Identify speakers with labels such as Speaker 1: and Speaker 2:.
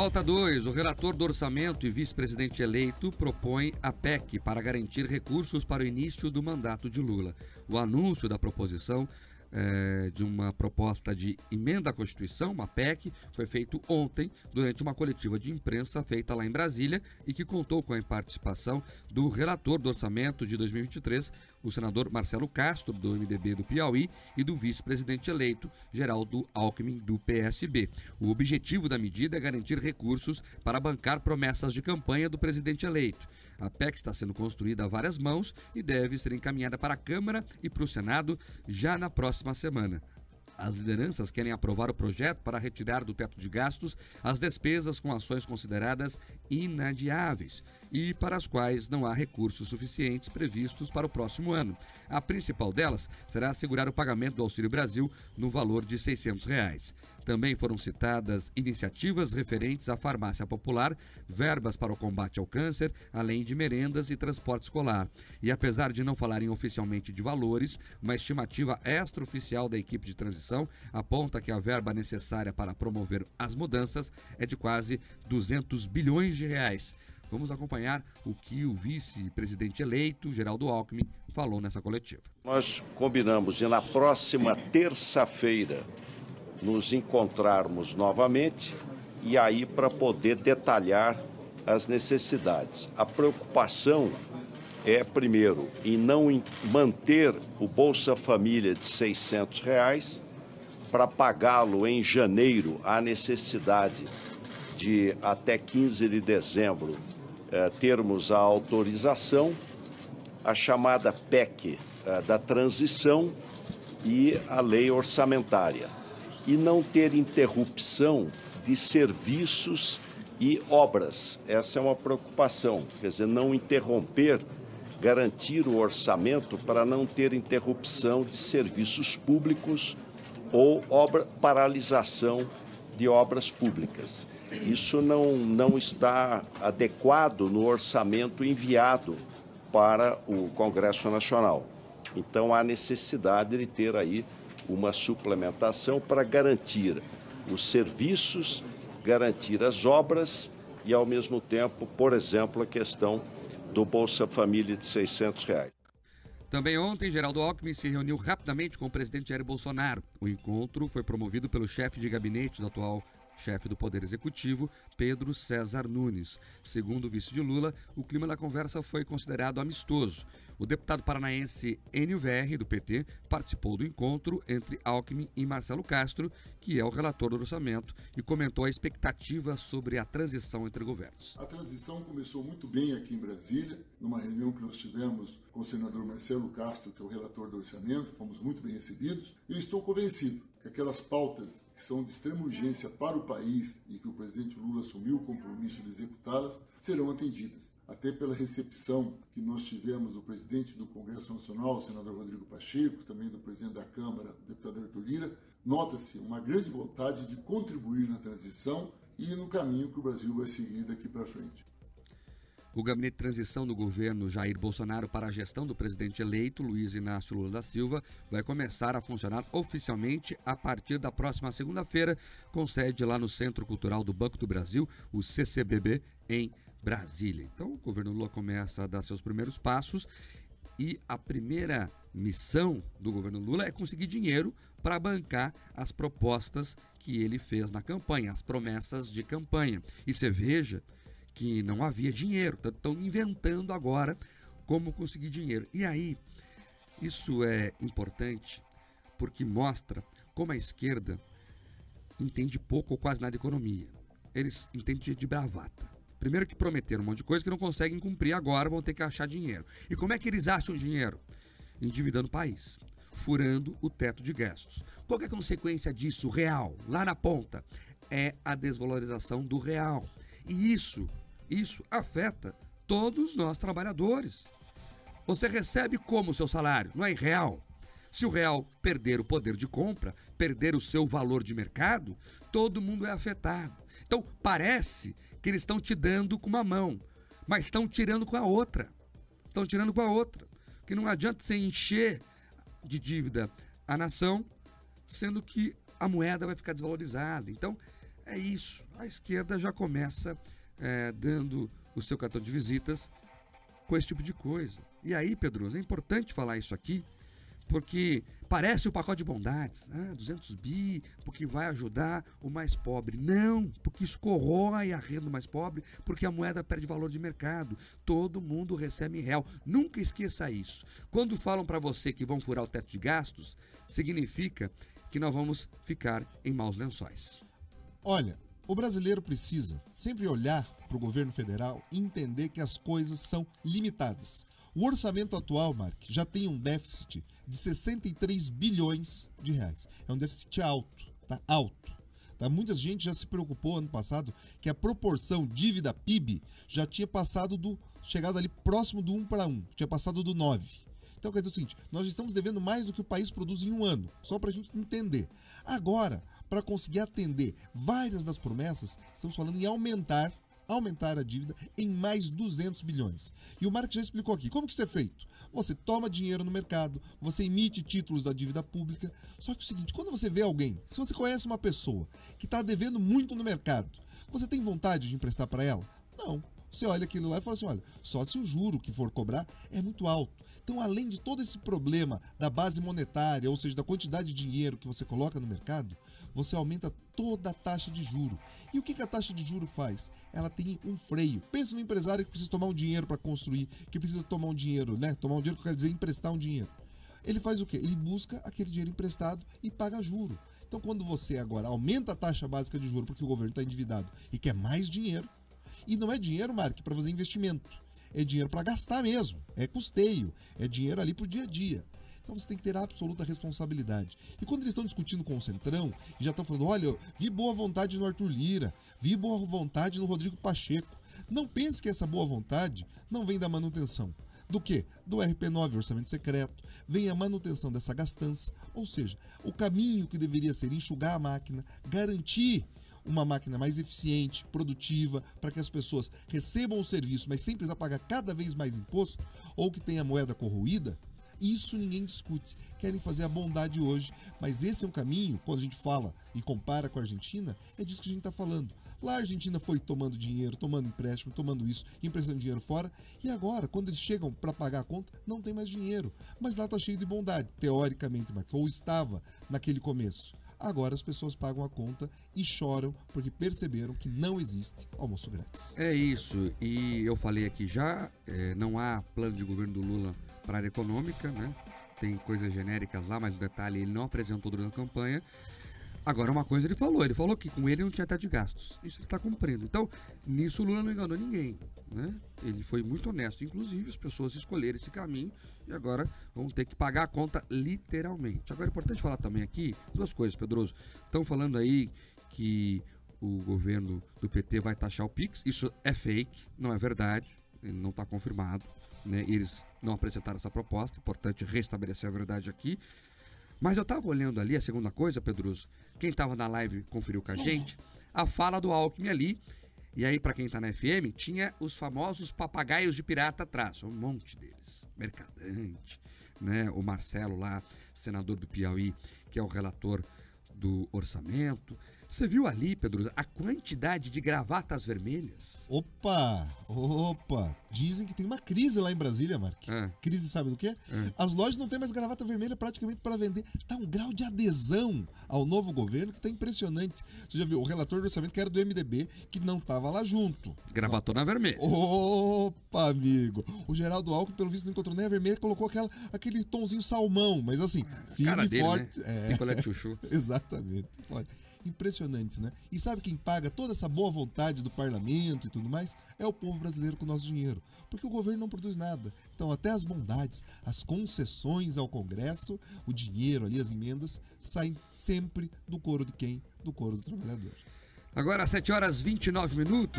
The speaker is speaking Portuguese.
Speaker 1: Pauta 2. O relator do orçamento e vice-presidente eleito propõe a PEC para garantir recursos para o início do mandato de Lula. O anúncio da proposição de uma proposta de emenda à Constituição, uma PEC, foi feito ontem durante uma coletiva de imprensa feita lá em Brasília e que contou com a participação do relator do orçamento de 2023, o senador Marcelo Castro, do MDB do Piauí, e do vice-presidente eleito, Geraldo Alckmin, do PSB. O objetivo da medida é garantir recursos para bancar promessas de campanha do presidente eleito. A PEC está sendo construída a várias mãos e deve ser encaminhada para a Câmara e para o Senado já na próxima semana. As lideranças querem aprovar o projeto para retirar do teto de gastos as despesas com ações consideradas inadiáveis e para as quais não há recursos suficientes previstos para o próximo ano. A principal delas será assegurar o pagamento do Auxílio Brasil no valor de R$ 600. Também foram citadas iniciativas referentes à farmácia popular, verbas para o combate ao câncer, além de merendas e transporte escolar. E apesar de não falarem oficialmente de valores, uma estimativa extraoficial da equipe de transição aponta que a verba necessária para promover as mudanças é de quase 200 bilhões de reais. Vamos acompanhar o que o vice-presidente eleito, Geraldo Alckmin, falou nessa coletiva.
Speaker 2: Nós combinamos de na próxima terça-feira nos encontrarmos novamente e aí para poder detalhar as necessidades. A preocupação é, primeiro, em não manter o Bolsa Família de R$ 600, para pagá-lo em janeiro, há necessidade de até 15 de dezembro termos a autorização, a chamada PEC da transição e a lei orçamentária. E não ter interrupção de serviços e obras. Essa é uma preocupação, quer dizer, não interromper, garantir o orçamento para não ter interrupção de serviços públicos ou paralisação de obras públicas. Isso não está adequado no orçamento enviado para o Congresso Nacional. Então, há necessidade de ter aí uma suplementação para garantir os serviços, garantir as obras e, ao mesmo tempo, por exemplo, a questão do Bolsa Família de R$ 600.
Speaker 1: Também ontem, Geraldo Alckmin se reuniu rapidamente com o presidente Jair Bolsonaro. O encontro foi promovido pelo chefe de gabinete do atual chefe do Poder Executivo, Pedro César Nunes. Segundo o vice de Lula, o clima da conversa foi considerado amistoso. O deputado paranaense Enio Verri, do PT, participou do encontro entre Alckmin e Marcelo Castro, que é o relator do orçamento, e comentou a expectativa sobre a transição entre governos.
Speaker 3: A transição começou muito bem aqui em Brasília, numa reunião que nós tivemos com o senador Marcelo Castro, que é o relator do orçamento, fomos muito bem recebidos, e eu estou convencido que aquelas pautas que são de extrema urgência para o país e que o presidente Lula assumiu o compromisso de executá-las, serão atendidas. Até pela recepção que nós tivemos do presidente do Congresso Nacional, o senador Rodrigo Pacheco, também do presidente da Câmara, o deputado Arthur Lira, nota-se uma grande vontade de contribuir na transição e no caminho que o Brasil vai seguir daqui para frente.
Speaker 1: O gabinete de transição do governo Jair Bolsonaro para a gestão do presidente eleito, Luiz Inácio Lula da Silva, vai começar a funcionar oficialmente a partir da próxima segunda-feira, com sede lá no Centro Cultural do Banco do Brasil, o CCBB, em Brasília. Então, o governo Lula começa a dar seus primeiros passos e a primeira missão do governo Lula é conseguir dinheiro para bancar as propostas que ele fez na campanha, as promessas de campanha. E você veja que não havia dinheiro, estão inventando agora como conseguir dinheiro. E aí, isso é importante porque mostra como a esquerda entende pouco ou quase nada de economia. Eles entendem de bravata. Primeiro que prometeram um monte de coisa que não conseguem cumprir agora, vão ter que achar dinheiro. E como é que eles acham dinheiro? Endividando o país, furando o teto de gastos. Qual é a consequência disso, real, lá na ponta? É a desvalorização do real. E isso afeta todos nós trabalhadores. Você recebe como o seu salário? Não é em real? Se o real perder o poder de compra, perder o seu valor de mercado, todo mundo é afetado. Então parece que eles estão te dando com uma mão, mas estão tirando com a outra. Estão tirando com a outra. Porque não adianta você encher de dívida a nação, sendo que a moeda vai ficar desvalorizada. Então, É isso. A esquerda já começa dando o seu cartão de visitas com esse tipo de coisa. E aí, Pedroso, é importante falar isso aqui, porque parece o pacote de bondades, 200 bi, porque vai ajudar o mais pobre. Não, porque isso corrói a renda do mais pobre, porque a moeda perde valor de mercado. Todo mundo recebe em real. Nunca esqueça isso. Quando falam para você que vão furar o teto de gastos, significa que nós vamos ficar em maus lençóis.
Speaker 4: Olha, o brasileiro precisa sempre olhar para o governo federal e entender que as coisas são limitadas. O orçamento atual, Mark, já tem um déficit de 63 bilhões de reais. É um déficit alto, tá? Alto. Tá? Muita gente já se preocupou ano passado que a proporção dívida-PIB já tinha chegado ali próximo do 1:1, tinha passado do 9. Então quer dizer o seguinte, nós estamos devendo mais do que o país produz em um ano, só para a gente entender. Agora, para conseguir atender várias das promessas, estamos falando em aumentar a dívida em mais 200 bilhões. E o Mark já explicou aqui, como que isso é feito? Você toma dinheiro no mercado, você emite títulos da dívida pública, só que é o seguinte, quando você vê alguém, se você conhece uma pessoa que está devendo muito no mercado, você tem vontade de emprestar para ela? Não. Você olha aquilo lá e fala assim, olha, só se o juro que for cobrar é muito alto. Então, além de todo esse problema da base monetária, ou seja, da quantidade de dinheiro que você coloca no mercado, você aumenta toda a taxa de juro. E o que a taxa de juro faz? Ela tem um freio. Pensa no empresário que precisa tomar um dinheiro para construir, que precisa tomar um dinheiro, né? Tomar um dinheiro que eu quero dizer emprestar um dinheiro. Ele faz o quê? Ele busca aquele dinheiro emprestado e paga juro. Então, quando você agora aumenta a taxa básica de juro porque o governo está endividado e quer mais dinheiro, e não é dinheiro, Mark, para fazer investimento. É dinheiro para gastar mesmo. É custeio. É dinheiro ali para o dia a dia. Então você tem que ter a absoluta responsabilidade. E quando eles estão discutindo com o Centrão, e já estão falando, olha, eu vi boa vontade no Arthur Lira, vi boa vontade no Rodrigo Pacheco. Não pense que essa boa vontade não vem da manutenção. Do quê? Do RP9, orçamento secreto. Vem a manutenção dessa gastança. Ou seja, o caminho que deveria ser enxugar a máquina, garantir uma máquina mais eficiente, produtiva, para que as pessoas recebam o serviço, mas sem precisar pagar cada vez mais imposto, ou que tenha moeda corroída, isso ninguém discute. Querem fazer a bondade hoje, mas esse é um caminho, quando a gente fala e compara com a Argentina, é disso que a gente está falando. Lá a Argentina foi tomando dinheiro, tomando empréstimo, tomando isso, emprestando dinheiro fora, e agora, quando eles chegam para pagar a conta, não tem mais dinheiro. Mas lá está cheio de bondade, teoricamente, ou estava naquele começo. Agora as pessoas pagam a conta e choram porque perceberam que não existe almoço grátis.
Speaker 1: É isso, e eu falei aqui já, não há plano de governo do Lula para a área econômica, né? Tem coisas genéricas lá, mas o detalhe ele não apresentou durante a campanha. Agora, uma coisa ele falou que com ele não tinha teto de gastos. Isso ele está cumprindo. Então, nisso o Lula não enganou ninguém, né? Ele foi muito honesto, inclusive as pessoas escolheram esse caminho e agora vão ter que pagar a conta literalmente. Agora é importante falar também aqui duas coisas, Pedroso. Estão falando aí que o governo do PT vai taxar o Pix. Isso é fake, não é verdade, ele não está confirmado, né? Eles não apresentaram essa proposta, importante restabelecer a verdade aqui. Mas eu estava olhando ali, a segunda coisa, Pedroso, quem estava na live conferiu com a gente, a fala do Alckmin ali, e aí para quem está na FM, tinha os famosos papagaios de pirata atrás, um monte deles, Mercadante, né? O Marcelo lá, senador do Piauí, que é o relator do orçamento. Você viu ali, Pedro, a quantidade de gravatas vermelhas?
Speaker 4: Opa! Dizem que tem uma crise lá em Brasília, Mark. Crise sabe do quê? As lojas não têm mais gravata vermelha praticamente para vender. Tá um grau de adesão ao novo governo que tá impressionante. Você já viu o relator do orçamento que era do MDB, que não tava lá junto.
Speaker 1: Gravatona vermelha.
Speaker 4: Opa, amigo! O Geraldo Alckmin, pelo visto, não encontrou nem a vermelha, colocou aquele tomzinho salmão, mas assim, firme e forte.
Speaker 1: Né? Picolé chuchu.
Speaker 4: Exatamente. Olha, impressionante, né? E sabe quem paga toda essa boa vontade do parlamento e tudo mais? É o povo brasileiro com o nosso dinheiro. Porque o governo não produz nada. Então, até as bondades, as concessões ao Congresso, o dinheiro ali, as emendas, saem sempre do coro de quem? Do coro do trabalhador.
Speaker 1: Agora, 7h29, vamos